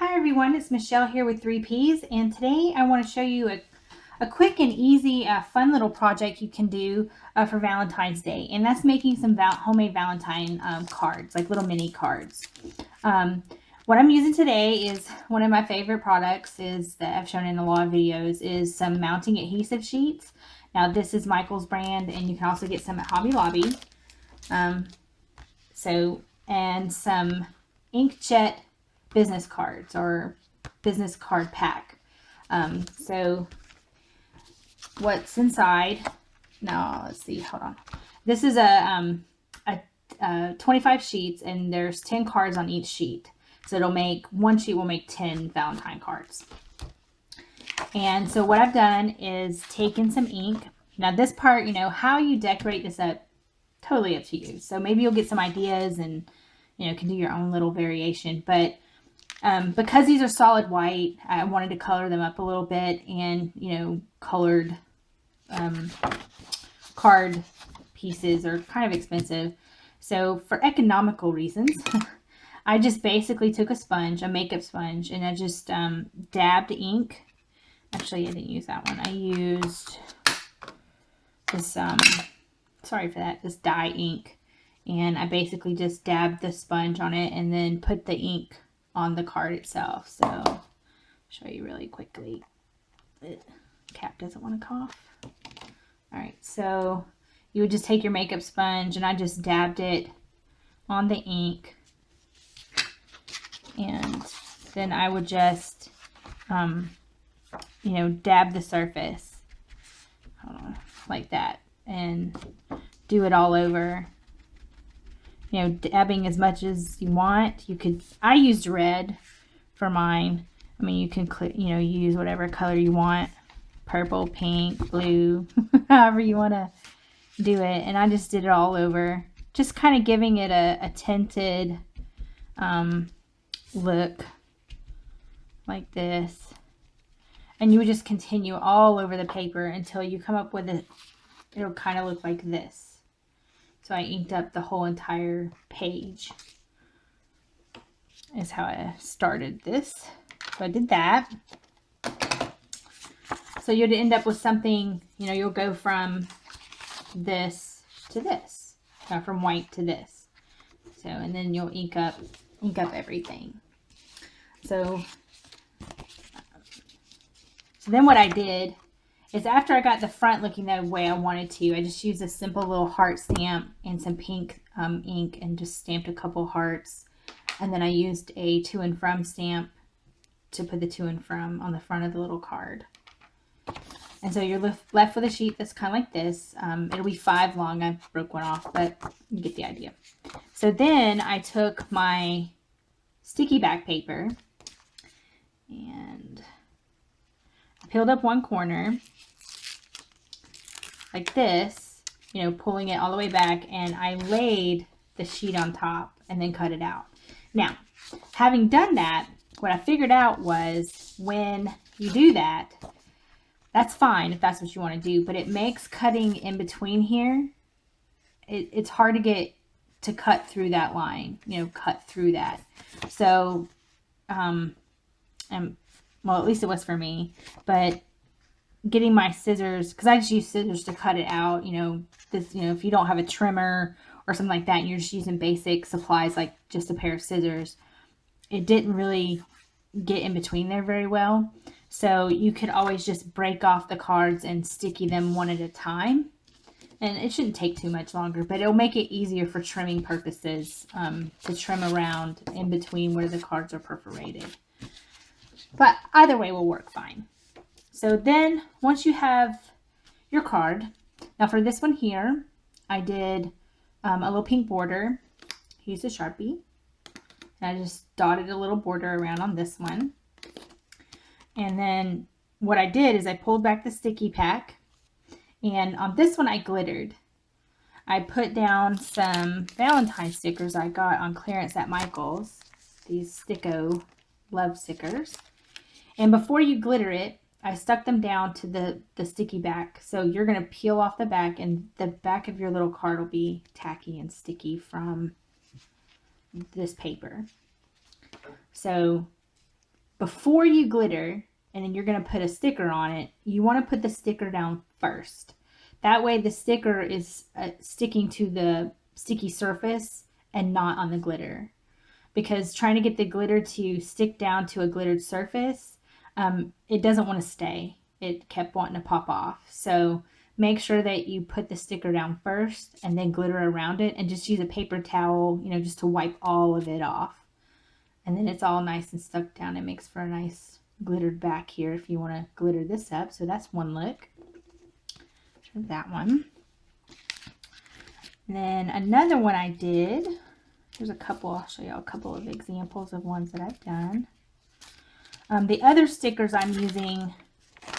Hi everyone, it's Michelle here with 3Ps, and today I want to show you a quick and easy, fun little project you can do for Valentine's Day, and that's making some homemade Valentine cards, like little mini cards. What I'm using today is one of my favorite products that I've shown in a lot of videos is some mounting adhesive sheets. Now this is Michael's brand, and you can also get some at Hobby Lobby. And some inkjet business cards or business card pack. So what's inside? Now let's see. Hold on. This is a 25 sheets, and there's 10 cards on each sheet. So one sheet will make 10 Valentine cards. And so what I've done is taken some ink. Now this part, how you decorate this up, totally up to you. So maybe you'll get some ideas and can do your own little variation. But because these are solid white, I wanted to color them up a little bit, and colored card pieces are kind of expensive. So for economical reasons, I just basically took a makeup sponge, and I just dabbed ink. Actually, I didn't use that one. I used this, sorry for that, this dye ink. And I basically just dabbed the sponge on it and then put the ink on the card itself. So I'll show you really quickly. Cap doesn't want to cough. All right, so you would just take your makeup sponge, and I just dabbed it on the ink, and then I would just dab the surface like that and do it all over. Dabbing as much as you want. I used red for mine. I mean, you can use whatever color you want. Purple, pink, blue, however you want to do it. And I just did it all over. Just kind of giving it a tinted look like this. And you would just continue all over the paper until you come up with it'll kind of look like this. So I inked up the whole entire page. Is how I started this. So I did that. So you'd end up with something, you'll go from this to this, from white to this. So, and then you'll ink up everything. So then what I did is, after I got the front looking the way I wanted to, I just used a simple little heart stamp and some pink ink and just stamped a couple hearts. And then I used a to and from stamp to put the to and from on the front of the little card. And so you're left with a sheet that's kind of like this. It'll be 5 long. I broke one off, but you get the idea. So then I took my sticky back paper and peeled up one corner like this, pulling it all the way back, and I laid the sheet on top and then cut it out. Now, having done that, what I figured out was, when you do that, that's fine if that's what you want to do, but it makes cutting in between here, it's hard to get to cut through that line, cut through that. So, well, at least it was for me, but getting my scissors, because I just use scissors to cut it out, if you don't have a trimmer or something like that, and you're just using basic supplies like just a pair of scissors, it didn't really get in between there very well. So you could always just break off the cards and sticky them one at a time. And it shouldn't take too much longer, but it'll make it easier for trimming purposes, to trim around in between where the cards are perforated. But either way will work fine. So then, once you have your card, now for this one here, I did a little pink border. I used a Sharpie. And I just dotted a little border around on this one. And then what I did is I pulled back the sticky pack. And on this one I glittered. I put down some Valentine stickers I got on clearance at Michael's. These Sticko love stickers. And before you glitter it, I stuck them down to the sticky back. So you're going to peel off the back, and the back of your little card will be tacky and sticky from this paper. So before you glitter, and then you're going to put a sticker on it, you want to put the sticker down first. That way the sticker is sticking to the sticky surface and not on the glitter. Because trying to get the glitter to stick down to a glittered surface, it doesn't want to stay. It kept wanting to pop off. So make sure that you put the sticker down first and then glitter around it, and just use a paper towel, just to wipe all of it off. And then it's all nice and stuck down. It makes for a nice glittered back here if you want to glitter this up. So that's one look. Try that one. And then another one I did, there's a couple, I'll show you a couple of examples of ones that I've done. The other stickers I'm using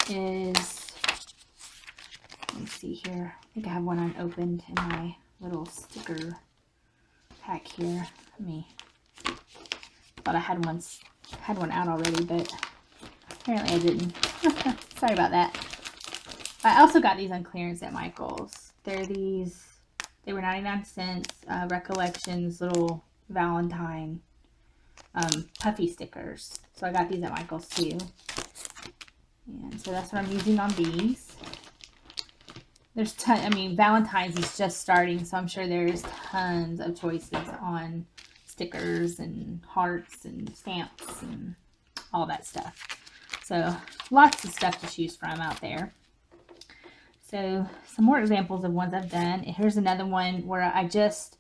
is, let me see here. I think I have one unopened in my little sticker pack here. Thought I had one out already, but apparently I didn't. Sorry about that. I also got these on clearance at Michael's. They were 99 cents, Recollections, little Valentine puffy stickers. So I got these at Michael's too. And so that's what I'm using on these. There's Valentine's is just starting, so I'm sure there's tons of choices on stickers and hearts and stamps and all that stuff. So lots of stuff to choose from out there. So some more examples of ones I've done. Here's another one where I just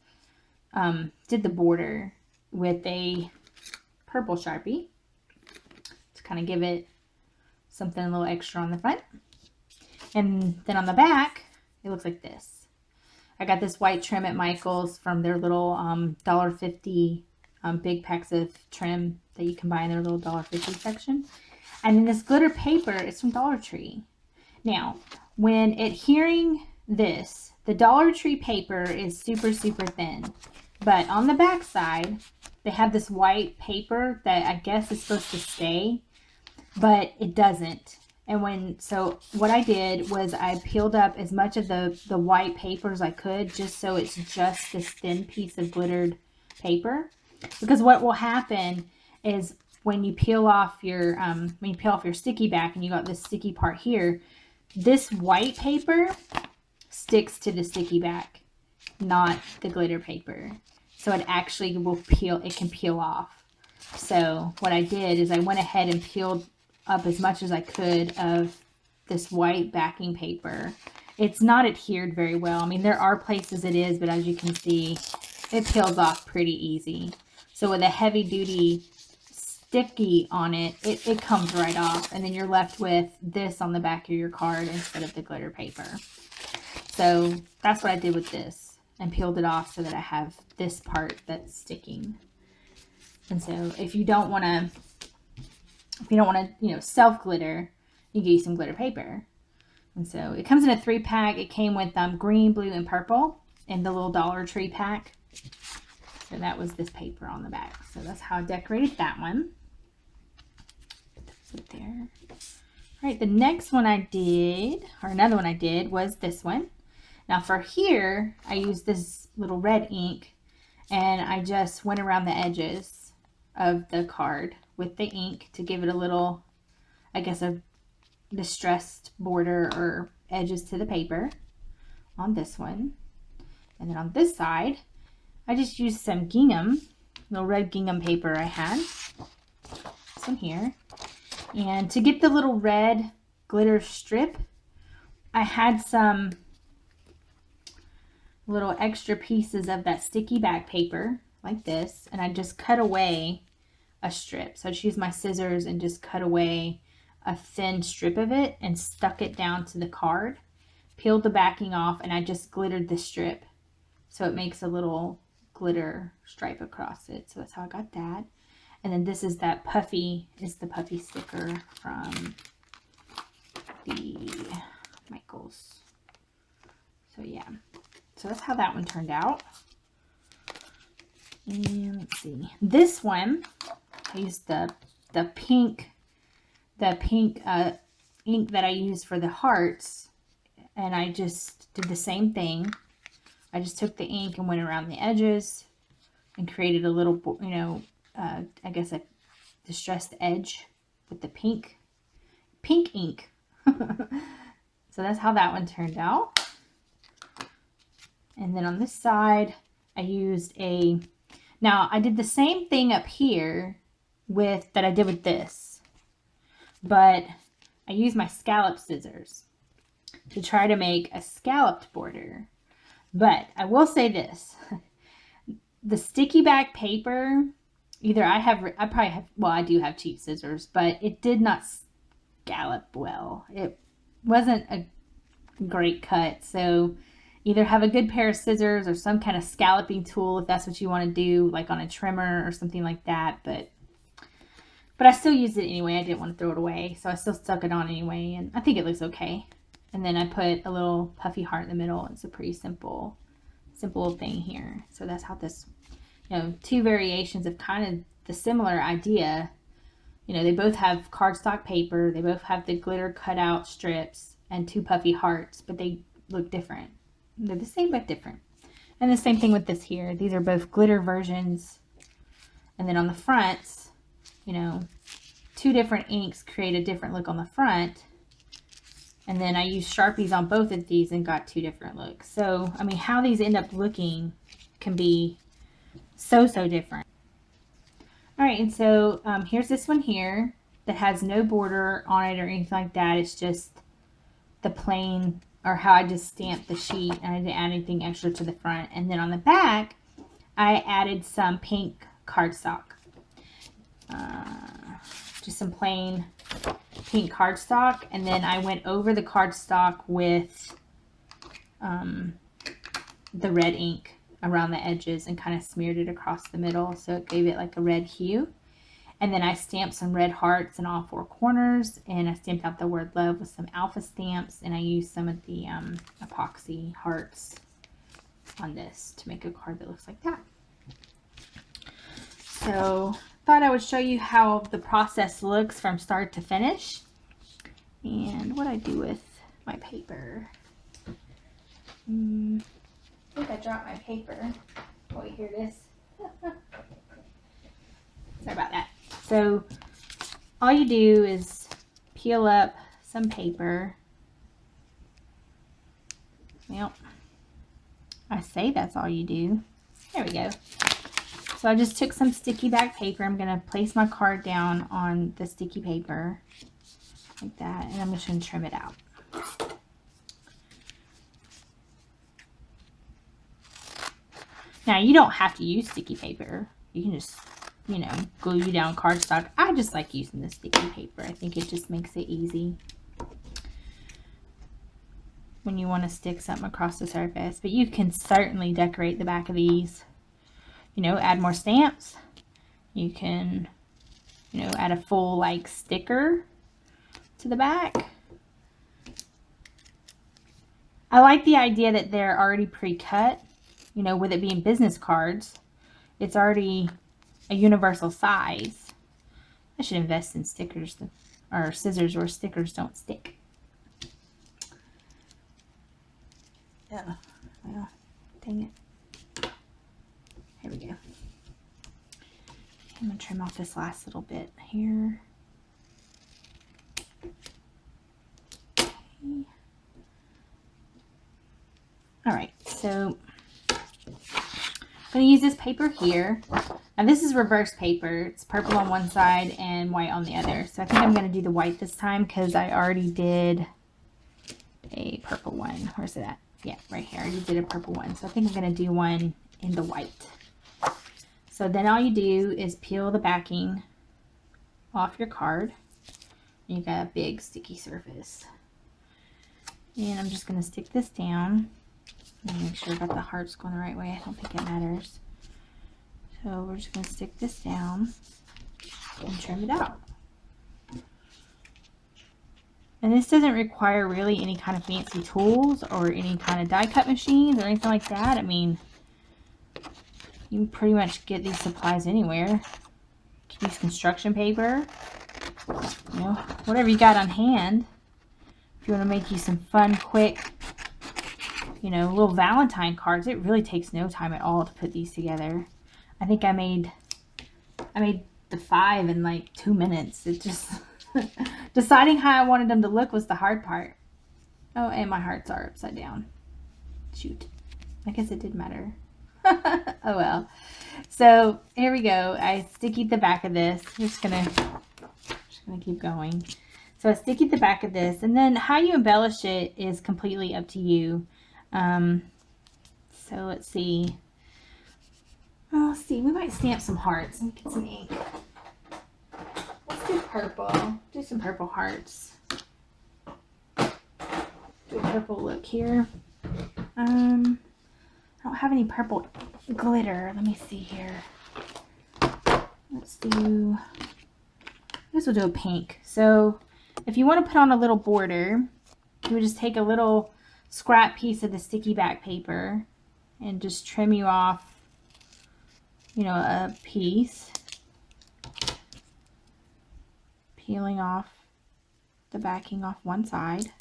did the border with a purple Sharpie to kind of give it something a little extra on the front. And then on the back, it looks like this. I got this white trim at Michael's from their little $1.50 big packs of trim that you can buy in their little $1.50 section. And then this glitter paper is from Dollar Tree. Now, when adhering this, the Dollar Tree paper is super, super thin. But on the back side, they have this white paper that I guess is supposed to stay, but it doesn't. And so what I did was I peeled up as much of the white paper as I could, just so it's just this thin piece of glittered paper. Because what will happen is when you peel off your sticky back and you got this sticky part here, this white paper sticks to the sticky back, not the glitter paper. So it actually will peel, it can peel off. So what I did is I went ahead and peeled up as much as I could of this white backing paper. It's not adhered very well. There are places it is, but as you can see, it peels off pretty easy. So with a heavy duty sticky on it, it comes right off, and then you're left with this on the back of your card instead of the glitter paper. So that's what I did with this, and peeled it off so that I have this part that's sticking. And so if you don't want to self glitter, you can use some glitter paper. And so it comes in a 3-pack. It came with green, blue, and purple in the little Dollar Tree pack. So that was this paper on the back. So that's how I decorated that one. Put it there. All right, the next one I did, or another one I did, was this one. Now for here, I used this little red ink, and I just went around the edges of the card with the ink to give it a little, I guess, a distressed border or edges to the paper on this one. And then on this side, I just used some gingham, little red gingham paper I had. This one here. And to get the little red glitter strip, I had some little extra pieces of that sticky back paper like this, and I just cut away a strip. So I just used my scissors and just cut away a thin strip of it and stuck it down to the card, peeled the backing off, and I just glittered the strip so it makes a little glitter stripe across it. So that's how I got that. And then this is the puffy sticker from the Michael's. So yeah, so that's how that one turned out. And let's see, this one I used the pink ink that I used for the hearts, and I just did the same thing. I just took the ink and went around the edges and created a little, I guess a distressed edge with the pink ink. So that's how that one turned out. And then on this side, I used now I did the same thing up here that I did with this, but I used my scallop scissors to try to make a scalloped border. But I will say this, the sticky back paper, I do have cheap scissors, but it did not scallop well. It wasn't a great cut. So either have a good pair of scissors or some kind of scalloping tool if that's what you want to do, like on a trimmer or something like that. But I still used it anyway. I didn't want to throw it away, so I still stuck it on anyway, and I think it looks okay. And then I put a little puffy heart in the middle. It's a pretty simple thing here. So that's how this, two variations of kind of the similar idea. They both have cardstock paper. They both have the glitter cutout strips and two puffy hearts, but they look different. They're the same but different. And the same thing with this here. These are both glitter versions. And then on the fronts, two different inks create a different look on the front. And then I used Sharpies on both of these and got two different looks. So, I mean, how these end up looking can be so different. All right, and so here's this one here that has no border on it or anything like that. It's just the plain, or how I just stamped the sheet, and I didn't add anything extra to the front. And then on the back, I added some pink cardstock. Just some plain pink cardstock, and then I went over the cardstock with the red ink around the edges and kind of smeared it across the middle, so it gave it like a red hue. And then I stamped some red hearts in all four corners, and I stamped out the word love with some alpha stamps, and I used some of the epoxy hearts on this to make a card that looks like that. So thought I would show you how the process looks from start to finish and what I do with my paper. I think I dropped my paper. Oh, here it is. Sorry about that. So all you do is peel up some paper. Well, I say that's all you do. There we go. So I just took some sticky back paper. I'm going to place my card down on the sticky paper like that, and I'm just going to trim it out. Now, you don't have to use sticky paper. You can just, glue down cardstock. I just like using the sticky paper. I think it just makes it easy when you want to stick something across the surface. But you can certainly decorate the back of these. Add more stamps. You can, add a full like sticker to the back. I like the idea that they're already pre-cut. With it being business cards, it's already a universal size. I should invest in stickers or scissors where stickers don't stick. Yeah, well, dang it. Here we go. I'm going to trim off this last little bit here. Okay. All right, so I'm going to use this paper here. And this is reverse paper. It's purple on one side and white on the other. So I think I'm going to do the white this time because I already did a purple one. Where's it at? Yeah, right here. I already did a purple one. So I think I'm going to do one in the white. So then all you do is peel the backing off your card. And you got a big sticky surface. And I'm just going to stick this down. And make sure I got the hearts going the right way. I don't think it matters. So we're just going to stick this down and trim it out. And this doesn't require really any kind of fancy tools or any kind of die cut machines or anything like that. I mean, you can pretty much get these supplies anywhere. You can use construction paper, whatever you got on hand. If you want to make you some fun, quick, little Valentine cards, it really takes no time at all to put these together. I think I made the 5 in like 2 minutes. It just Deciding how I wanted them to look was the hard part. Oh, and my hearts are upside down. Shoot. I guess it did matter. Oh well. So here we go. I stickied the back of this. Just gonna keep going. So I stickied the back of this, and then how you embellish it is completely up to you. So let's see. Oh, let's see. We might stamp some hearts and get some ink. Let's do purple. Do some purple hearts. Do a purple look here. I don't have any purple glitter. Let me see here. Let's do, I guess we'll do a pink. So if you want to put on a little border, you would just take a little scrap piece of the sticky back paper and just trim you off, you know, a piece. Peeling off the backing off one side.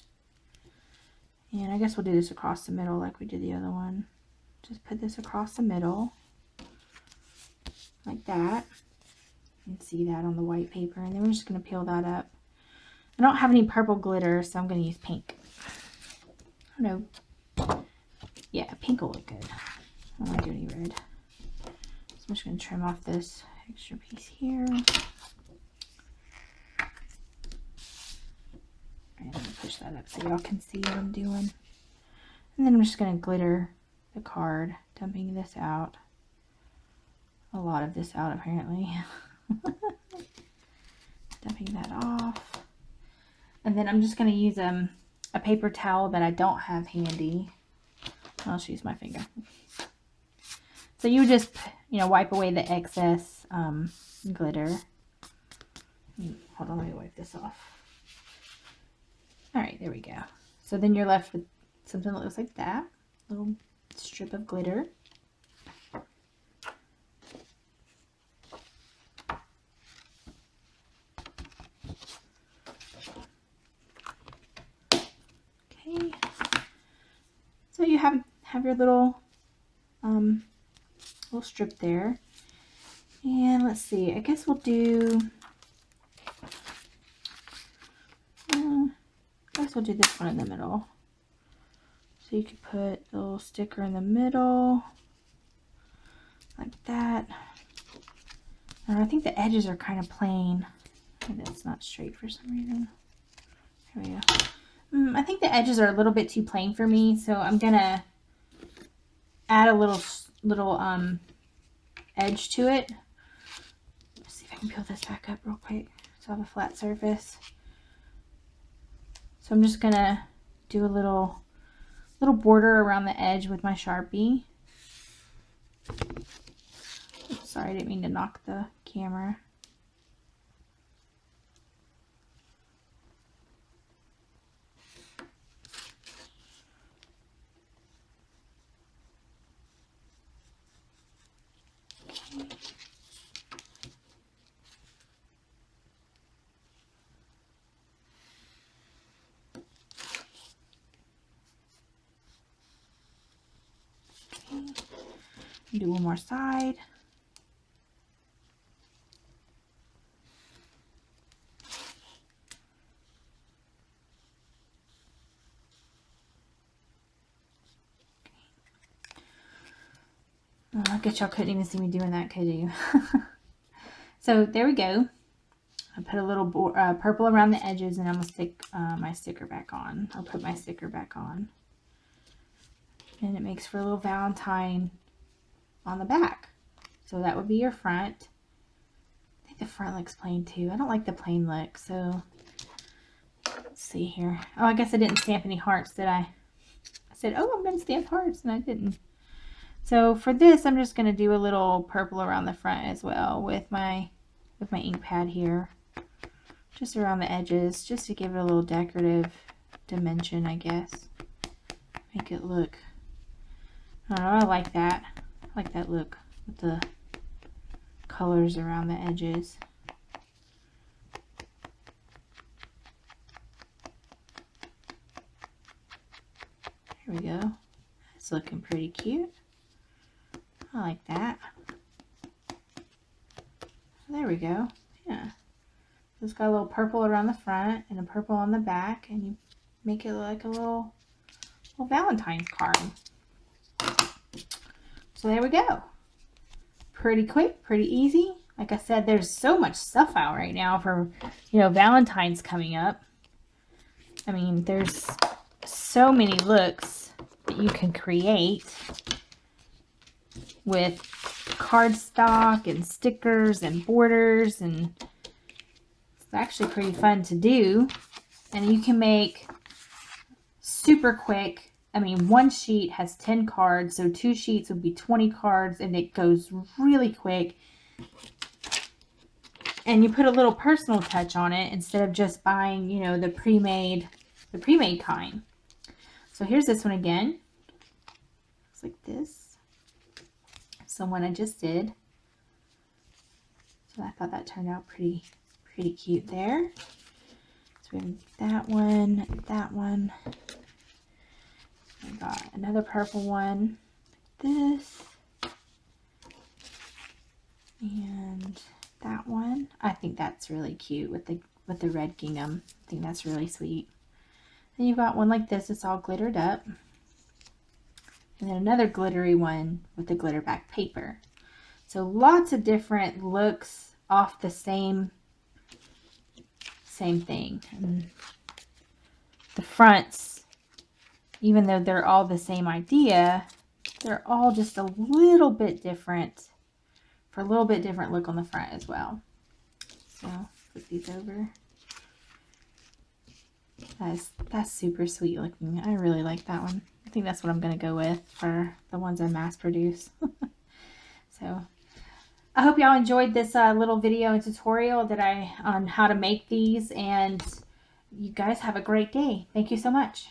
And I guess we'll do this across the middle like we did the other one. Just put this across the middle like that. You can see that on the white paper. And then we're just going to peel that up. I don't have any purple glitter, so I'm going to use pink. I don't know. Yeah, pink will look good. I don't want to do any red. So I'm just going to trim off this extra piece here. And I'm going to push that up so y'all can see what I'm doing. And then I'm just going to glitter the card, dumping this out. A lot of this out apparently. Dumping that off. And then I'm just going to use a paper towel that I don't have handy. I'll just use my finger. So you just, you know, wipe away the excess glitter. Hold on, let me wipe this off. All right, there we go. So then you're left with something that looks like that. Little strip of glitter. Okay. So you have your little little strip there. And let's see, I guess we'll do this one in the middle. So you could put a little sticker in the middle, like that. I think the edges are kind of plain. Maybe that's not straight for some reason. Here we go. I think the edges are a little bit too plain for me, so I'm gonna add a little edge to it. Let's see if I can peel this back up real quick so I have a flat surface. So I'm just gonna do a little border around the edge with my Sharpie. Oops, sorry, I didn't mean to knock the camera. Do one more side. Oh, I guess y'all couldn't even see me doing that, could you? So there we go. I put a little purple around the edges, and I'm going to stick my sticker back on. I'll put my sticker back on. And it makes for a little Valentine on the back. So that would be your front. I think the front looks plain too. I don't like the plain look, so let's see here. Oh, I guess I didn't stamp any hearts, did I? I said, oh, I'm going to stamp hearts, and I didn't. So for this, I'm just going to do a little purple around the front as well with my ink pad here. Just around the edges, just to give it a little decorative dimension, I guess. Make it look, I don't know, I like that. I like that look with the colors around the edges. Here we go. It's looking pretty cute. I like that. There we go. Yeah. So it's got a little purple around the front and a purple on the back, and you make it like a little Valentine's card. So there we go. Pretty quick, pretty easy. Like I said, there's so much stuff out right now for, Valentine's coming up. I mean, there's so many looks that you can create with cardstock and stickers and borders, and it's actually pretty fun to do. And you can make super quick. I mean, one sheet has 10 cards, so 2 sheets would be 20 cards, and it goes really quick. And you put a little personal touch on it instead of just buying, the pre-made kind. So here's this one again. It's like this. So one I just did. So I thought that turned out pretty cute there. So we have that one, that one. I got another purple one, like this, and that one. I think that's really cute with the red gingham. I think that's really sweet. Then you've got one like this. It's all glittered up, and then another glittery one with the glitter back paper. So lots of different looks off the same thing. And the fronts, even though they're all the same idea, they're all just a little bit different, for a little bit different look on the front as well. So flip these over. That's super sweet looking. I really like that one. I think that's what I'm going to go with for the ones I mass produce. So I hope y'all enjoyed this little video and tutorial on how to make these, and you guys have a great day. Thank you so much.